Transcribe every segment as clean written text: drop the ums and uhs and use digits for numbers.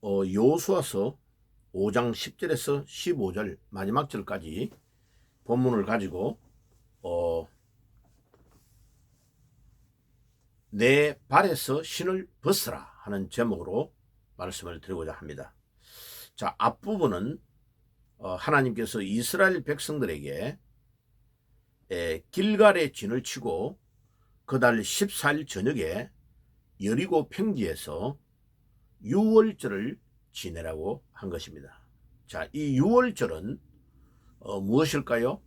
여호수아서 5장 10절에서 15절 마지막 절까지 본문을 가지고 내 발에서 신을 벗으라 하는 제목으로 말씀을 드리고자 합니다. 자, 앞부분은 하나님께서 이스라엘 백성들에게 길갈에 진을 치고 그달 14일 저녁에 여리고 평지에서 유월절을 지내라고 한 것입니다. 자, 이 유월절은 무엇일까요?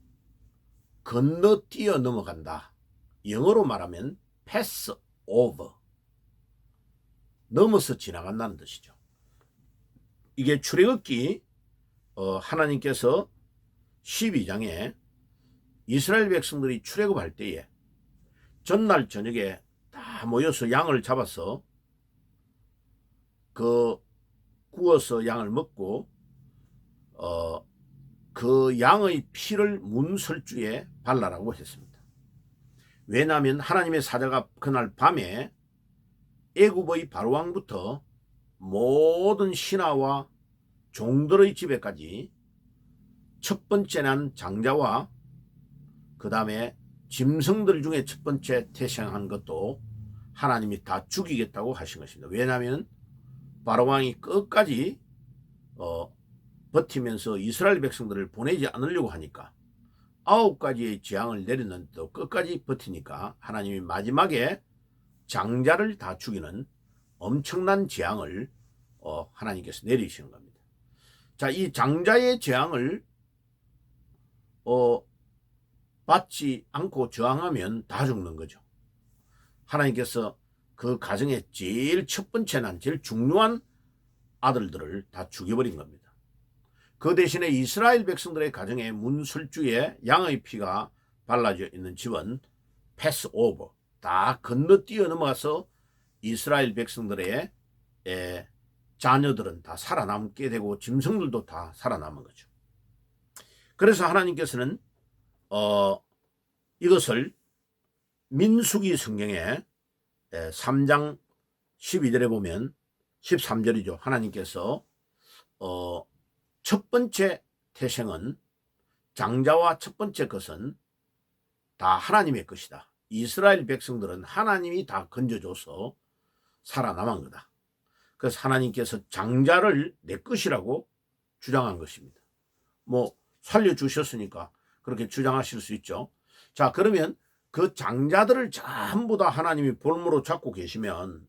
건너뛰어 넘어간다. 영어로 말하면 pass over, 넘어서 지나간다는 뜻이죠. 이게 출애굽기 하나님께서 12장에 이스라엘 백성들이 출애굽할 때에 전날 저녁에 다 모여서 양을 잡아서 구워서 양을 먹고 그 양의 피를 문설주에 발라라고 했습니다. 왜냐하면 하나님의 사자가 그날 밤에 애굽의 바로왕부터 모든 신하와 종들의 집에까지 첫 번째 난 장자와 그 다음에 짐승들 중에 첫 번째 태생한 것도 하나님이 다 죽이겠다고 하신 것입니다. 왜냐하면 바로왕이 끝까지 버티면서 이스라엘 백성들을 보내지 않으려고 하니까 9가지의 재앙을 내렸는데도 끝까지 버티니까 하나님이 마지막에 장자를 다 죽이는 엄청난 재앙을 하나님께서 내리시는 겁니다. 자, 이 장자의 재앙을 받지 않고 저항하면 다 죽는 거죠. 하나님께서 그 가정의 제일 첫 번째 난 제일 중요한 아들들을 다 죽여버린 겁니다. 그 대신에 이스라엘 백성들의 가정에 문설주에 양의 피가 발라져 있는 집은 패스오버, 다 건너뛰어 넘어가서 이스라엘 백성들의 자녀들은 다 살아남게 되고 짐승들도 다 살아남은 거죠. 그래서 하나님께서는 이것을 민수기 성경에 3장 12절에 보면 13절이죠. 하나님께서 첫 번째 태생은 장자와 첫 번째 것은 다 하나님의 것이다. 이스라엘 백성들은 하나님이 다 건져줘서 살아남은 거다. 그래서 하나님께서 장자를 내 것이라고 주장한 것입니다. 뭐 살려주셨으니까 그렇게 주장하실 수 있죠. 자, 그러면 그 장자들을 전부 다 하나님이 볼모로 잡고 계시면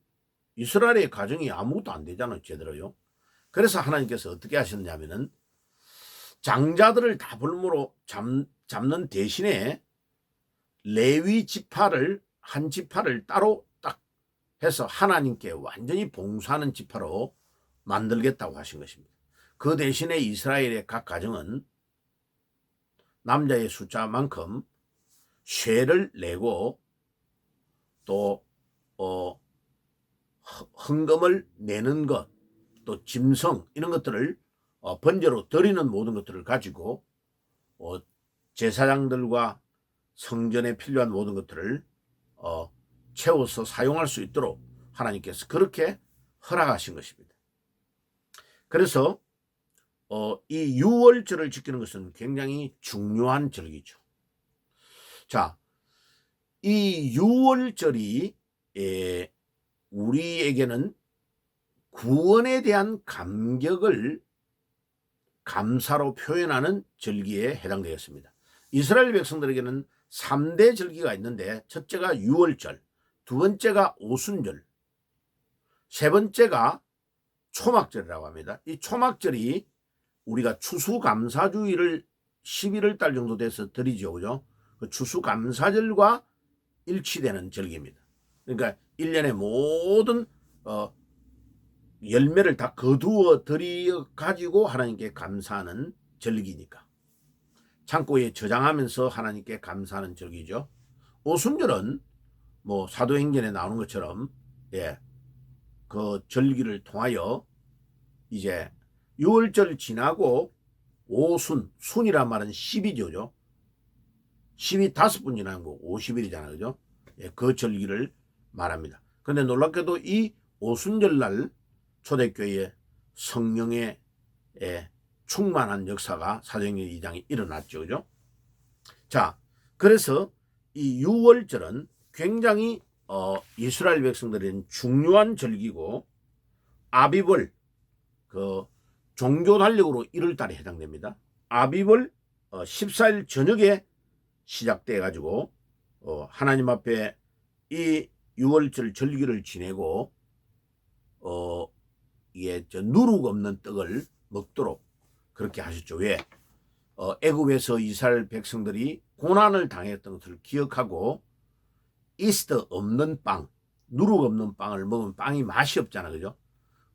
이스라엘의 가정이 아무것도 안 되잖아요. 제대로요. 그래서 하나님께서 어떻게 하셨냐면은 장자들을 다 볼모로 잡는 대신에 레위 지파를 한 지파를 따로 딱 해서 하나님께 완전히 봉사하는 지파로 만들겠다고 하신 것입니다. 그 대신에 이스라엘의 각 가정은 남자의 숫자만큼 쇠를 내고 또 헌금을 내는 것, 또 짐승 이런 것들을 번제로 드리는 모든 것들을 가지고 제사장들과 성전에 필요한 모든 것들을 채워서 사용할 수 있도록 하나님께서 그렇게 허락하신 것입니다. 그래서 이 유월절을 지키는 것은 굉장히 중요한 절기죠. 자, 이 유월절이 우리에게는 구원에 대한 감격을 감사로 표현하는 절기에 해당되었습니다. 이스라엘 백성들에게는 3대 절기가 있는데 첫째가 유월절, 두 번째가 오순절, 세 번째가 초막절이라고 합니다. 이 초막절이 우리가 추수감사주의를 11월 달 정도 돼서 드리죠. 그죠? 그 추수감사절과 일치되는 절기입니다. 그러니까 1년의 모든 열매를 다 거두어 드려 가지고 하나님께 감사하는 절기니까. 창고에 저장하면서 하나님께 감사하는 절기죠. 오순절은 뭐 사도행전에 나오는 것처럼 그 절기를 통하여 이제 6월절 지나고 오순, 순이란 말은 12조죠. 10이 5분 지나는 거 50일이잖아요. 그죠? 그 절기를 말합니다. 그런데 놀랍게도 이 오순절 날 초대교회에 성령의 충만한 역사가 사도행전 2장에 일어났죠. 그죠? 자, 그래서 이 유월절은 굉장히 이스라엘 백성들은 중요한 절기고, 아비벌, 그 종교 달력으로 1월달에 해당됩니다. 아비벌 14일 저녁에 시작돼 가지고 하나님 앞에 이 유월절 절기를 지내고 이게 누룩 없는 떡을 먹도록 그렇게 하셨죠. 왜? 애굽에서 이스라엘 백성들이 고난을 당했던 것을 기억하고, 이스트 없는 빵, 누룩 없는 빵을 먹으면 빵이 맛이 없잖아. 그죠?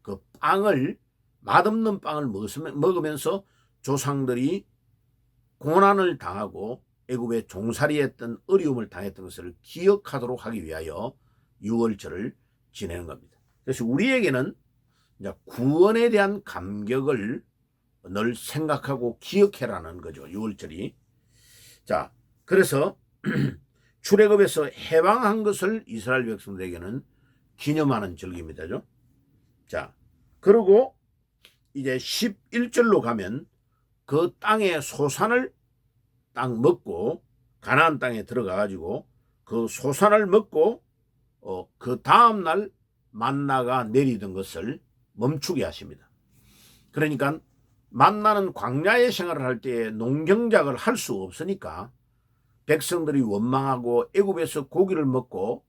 그 빵을, 맛없는 빵을 먹으면서 조상들이 고난을 당하고 애굽에 종살이했던 어려움을 당했던 것을 기억하도록 하기 위하여 유월절을 지내는 겁니다. 그래서 우리에게는 이제 구원에 대한 감격을 늘 생각하고 기억해라는 거죠. 유월절이. 자, 그래서 출애굽에서 해방한 것을 이스라엘 백성들에게는 기념하는 절기입니다. 자, 그리고 이제 11절로 가면 그 땅의 소산을 딱 먹고 가나안 땅에 들어가 가지고 그 소산을 먹고 그 다음 날 만나가 내리던 것을 멈추게 하십니다. 그러니까 만나는 광야의 생활을 할 때 농경작을 할 수 없으니까 백성들이 원망하고 애굽에서 고기를 먹고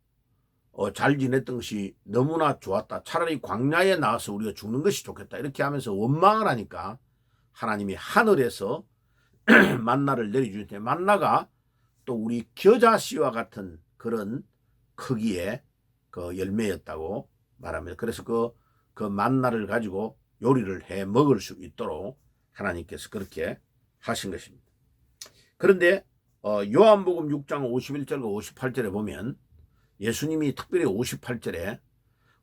잘 지냈던 것이 너무나 좋았다. 차라리 광야에 나와서 우리가 죽는 것이 좋겠다. 이렇게 하면서 원망을 하니까 하나님이 하늘에서 만나를 내려주는데, 만나가 또 우리 겨자씨와 같은 그런 크기의 그 열매였다고 말합니다. 그래서 그 만나를 가지고 요리를 해 먹을 수 있도록 하나님께서 그렇게 하신 것입니다. 그런데 요한복음 6장 51절과 58절에 보면 예수님이 특별히 58절에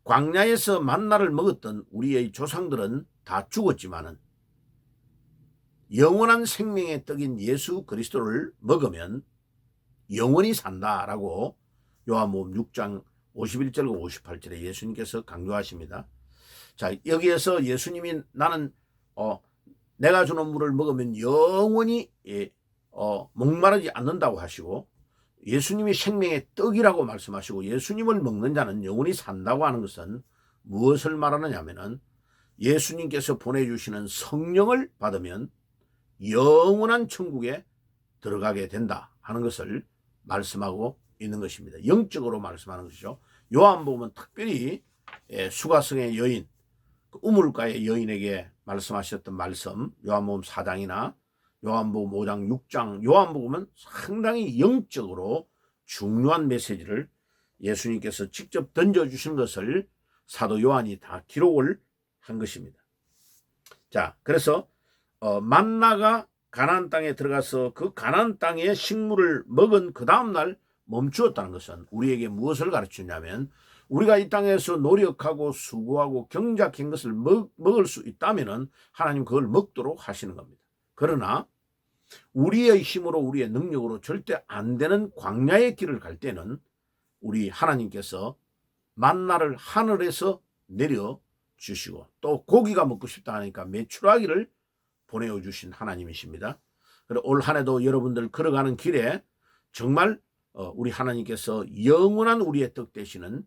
광야에서 만나를 먹었던 우리의 조상들은 다 죽었지만은 영원한 생명의 떡인 예수 그리스도를 먹으면 영원히 산다라고 요한복음 6장 51절과 58절에 예수님께서 강조하십니다. 자, 여기에서 예수님이 나는 내가 주는 물을 먹으면 영원히 목마르지 않는다고 하시고, 예수님이 생명의 떡이라고 말씀하시고 예수님을 먹는 자는 영원히 산다고 하는 것은 무엇을 말하느냐 하면은 예수님께서 보내주시는 성령을 받으면 영원한 천국에 들어가게 된다 하는 것을 말씀하고 있는 것입니다. 영적으로 말씀하는 것이죠. 요한복음은 특별히 수가성의 여인, 우물가의 여인에게 말씀하셨던 말씀, 요한복음 4장이나 요한복음 5장 6장, 요한복음은 상당히 영적으로 중요한 메시지를 예수님께서 직접 던져주신 것을 사도 요한이 다 기록을 한 것입니다. 자, 그래서 만나가 가나안 땅에 들어가서 그 가나안 땅의 식물을 먹은 그 다음날 멈추었다는 것은 우리에게 무엇을 가르치냐면, 우리가 이 땅에서 노력하고 수고하고 경작한 것을 먹을 수 있다면 하나님 그걸 먹도록 하시는 겁니다. 그러나 우리의 힘으로 우리의 능력으로 절대 안 되는 광야의 길을 갈 때는 우리 하나님께서 만나를 하늘에서 내려주시고, 또 고기가 먹고 싶다 하니까 메추라기를 보내주신 하나님이십니다. 올 한 해도 여러분들 걸어가는 길에 정말 우리 하나님께서 영원한 우리의 떡 되시는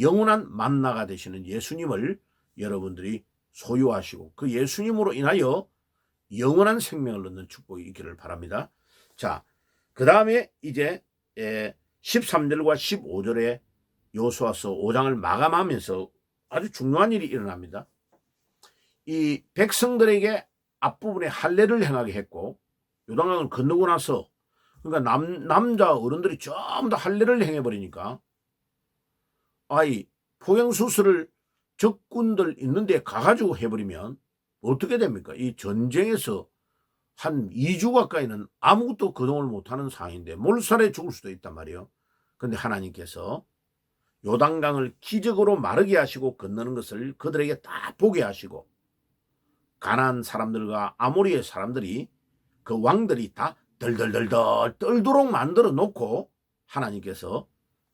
영원한 만나가 되시는 예수님을 여러분들이 소유하시고 그 예수님으로 인하여 영원한 생명을 얻는 축복이 있기를 바랍니다. 자, 그 다음에 이제 13절과 15절에 요수아서 5장을 마감하면서 아주 중요한 일이 일어납니다. 이 백성들에게 앞부분에 할례를 행하게 했고, 요단강을 건너고 나서 그러니까 남자 어른들이 전부 다 할례를 행해버리니까 포경수술을 적군들 있는데 가가지고 해버리면 어떻게 됩니까? 이 전쟁에서 한 2주 가까이는 아무것도 거동을 못하는 상황인데 몰살에 죽을 수도 있단 말이에요. 그런데 하나님께서 요단강을 기적으로 마르게 하시고 건너는 것을 그들에게 다 보게 하시고, 가나안 사람들과 아모리의 사람들이 그 왕들이 다 덜덜덜덜 떨도록 만들어 놓고 하나님께서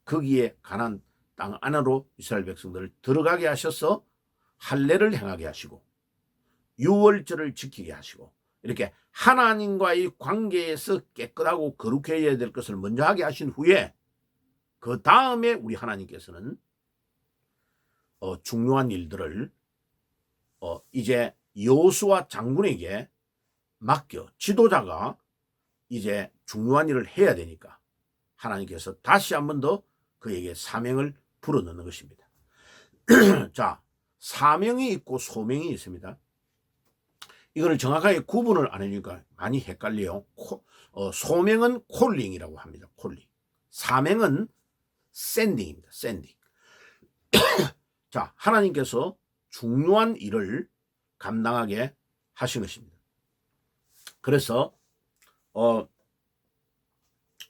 거기에 가나안 땅 안으로 이스라엘 백성들을 들어가게 하셔서 할례를 행하게 하시고 유월절을 지키게 하시고 이렇게 하나님과의 관계에서 깨끗하고 거룩해야 될 것을 먼저 하게 하신 후에 그 다음에 우리 하나님께서는 중요한 일들을 이제 여호수아 장군에게 맡겨 지도자가 이제 중요한 일을 해야 되니까 하나님께서 다시 한 번 더 그에게 사명을 불어넣는 것입니다. 자, 사명이 있고 소명이 있습니다. 이거를 정확하게 구분을 안 해주니까 많이 헷갈려요. 소명은 콜링이라고 합니다. 콜링. 사명은 샌딩입니다. 샌딩. 자, 하나님께서 중요한 일을 감당하게 하신 것입니다. 그래서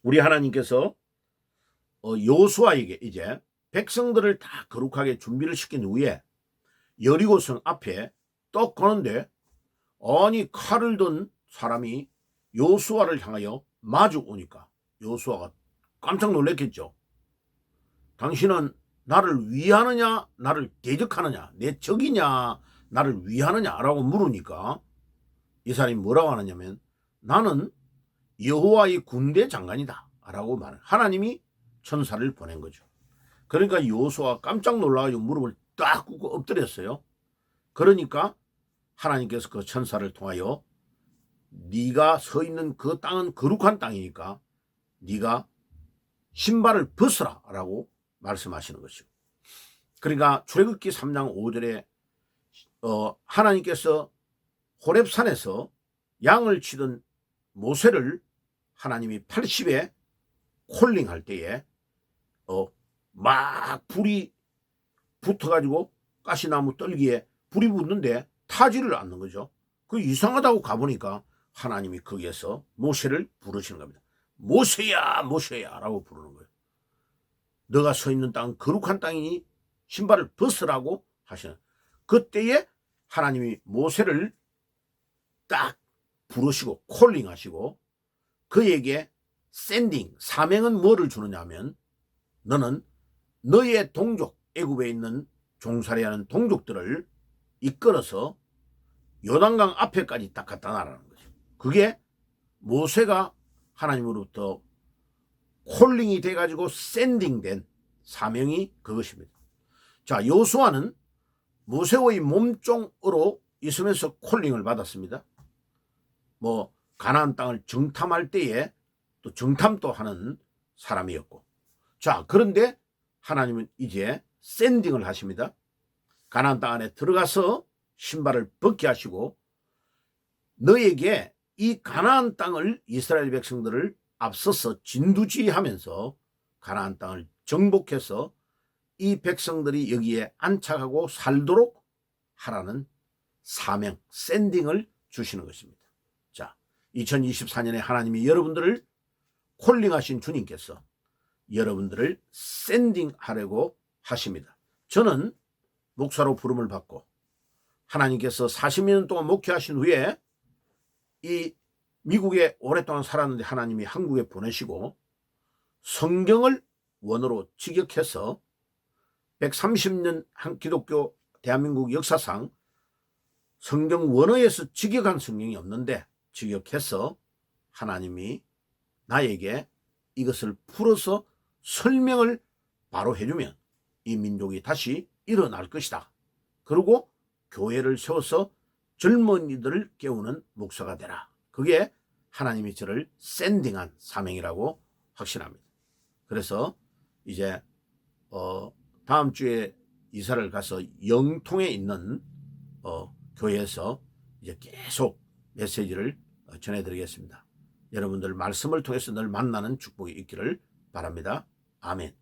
우리 하나님께서 여호수아에게 이제 백성들을 다 거룩하게 준비를 시킨 후에 여리고성 앞에 떡 거는데 아니 칼을 든 사람이 여호수아를 향하여 마주 오니까 여호수아가 깜짝 놀랐겠죠. 당신은 나를 위하느냐 나를 대적하느냐 내 적이냐 나를 위하느냐라고 물으니까 이 사람이 뭐라고 하느냐면 나는 여호와의 군대 장관이다 라고 말해요. 하나님이 천사를 보낸 거죠. 그러니까 여호수아가 깜짝 놀라가지고 무릎을 딱 꿇고 엎드렸어요. 그러니까 하나님께서 그 천사를 통하여 네가 서 있는 그 땅은 거룩한 땅이니까 네가 신발을 벗으라 라고 말씀하시는 것이죠. 그러니까 출애굽기 3장 5절에 하나님께서 호렙산에서 양을 치던 모세를 하나님이 80에 콜링할 때에 막 불이 붙어가지고 가시나무 떨기에 불이 붙는데 타지를 않는 거죠. 그 이상하다고 가보니까 하나님이 거기에서 모세를 부르시는 겁니다. 모세야 모세야 라고 부르는 거예요. 너가 서 있는 땅은 거룩한 땅이니 신발을 벗으라고 하시는. 그때에 하나님이 모세를 딱 부르시고 콜링하시고 그에게 샌딩 사명은 뭐를 주느냐 하면 너는 너의 동족 애굽에 있는 종살이하는 동족들을 이끌어서 요단강 앞에까지 딱 갖다 놔라는 거죠. 그게 모세가 하나님으로부터 콜링이 돼가지고 샌딩된 사명이 그것입니다. 자, 여호수아는 모세의 몸종으로 있으면서 콜링을 받았습니다. 뭐 가나안 땅을 정탐할 때에 또 정탐도 하는 사람이었고, 자, 그런데 하나님은 이제 샌딩을 하십니다. 가나안 땅 안에 들어가서 신발을 벗게 하시고 너에게 이 가나안 땅을 이스라엘 백성들을 앞서서 진두지휘하면서 가나안 땅을 정복해서 이 백성들이 여기에 안착하고 살도록 하라는 사명, 샌딩을 주시는 것입니다. 자, 2024년에 하나님이 여러분들을 콜링하신 주님께서 여러분들을 샌딩하려고 하십니다. 저는 목사로 부름을 받고 하나님께서 40년 동안 목회하신 후에 이 미국에 오랫동안 살았는데 하나님이 한국에 보내시고 성경을 원어로 직역해서 130년 기독교 대한민국 역사상 성경 원어에서 직역한 성경이 없는데 직역해서 하나님이 나에게 이것을 풀어서 설명을 바로 해주면 이 민족이 다시 일어날 것이다. 그리고 교회를 세워서 젊은이들을 깨우는 목사가 되라. 그게 하나님이 저를 샌딩한 사명이라고 확신합니다. 그래서 이제 다음 주에 이사를 가서 영통에 있는 교회에서 이제 계속 메시지를 전해드리겠습니다. 여러분들 말씀을 통해서 늘 만나는 축복이 있기를 바랍니다. 아멘.